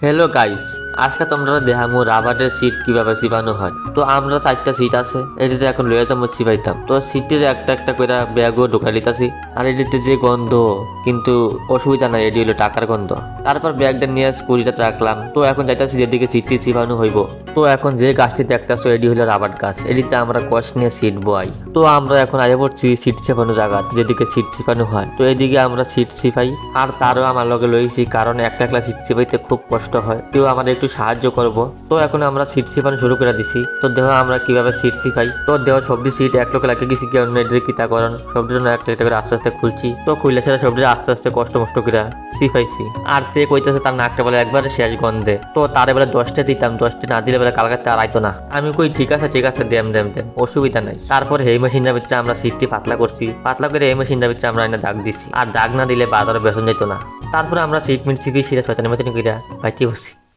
Hello guys, আজকে তোমরা দেখামু রাবারের সিট কিভাবে চিবানো হয়। তো আমরা 4টা সিট আছে, এটিতে এখন লয়ে যাবো চিবাইতাম। তো সিটে একটা একটা করে ব্যাগও ঢোকা দিতেছি। আর এটিতে যে গন্ধ, কিন্তু অসুবিধা নাই, এটি হলো টাকার গন্ধ। তারপর ব্যাগটা নিয়ে স্কুলটা রাখলাম। তো এখন যাইতেছি যেদিকে সিটটি চিবানো হইব। তো এখন যে গাছটি দেখতেছো এটি হলো রাবার গাছ, এটিতে আমরা কষ নিয়ে সিট বই। তো আমরা এখন আগে পড়ছি সিট চিপানো জায়গা, যেদিকে সিট চিপানো হয়। তো এদিকে আমরা সিট চিপাই, আর তারও আমার লগে লইছি, কারণ একটা একলা সিট চিপাইতে খুব কষ্ট হয়। কেউ আমাদের একটু সাহায্য করব। তো এখন আমরা সিট চিপানো শুরু করে দিছি। তো দেখো আমরা কিভাবে সিট চিপাই। তো দেখো সবজি সিট এক লোক লাগে গেছি কি অন্য এদের কিতা করেন, সবজির জন্য একটা একটা করে আস্তে আস্তে খুলছি। তো খুললে সেটা সবজি আস্তে আস্তে কষ্ট মষ্ট করে চিপাইছি। আর তে কইতেছে তার নাকটা বলে একবারে শেষ গন্ধে। তো তারে বলে 10টা দিতাম, 10টা না দিলে বলে কালকে আর আইতো না। আমি কই ঠিক আছে দেম দেম দেম, অসুবিধা নাই। তারপর এই মেশিনটা ভিতরে আমরা সিটটি পাতলা করছি, পাতলা করে এই মেশিনটা ভিতরে আমরা এনে দাগ দিছি। আর দাগ না দিলে বাজারে বেসন যেত না। তারপরে আমরা সিট মিট চিপি সিরিয়াস পাইতাম মতন কইরা বাইতে বসছি।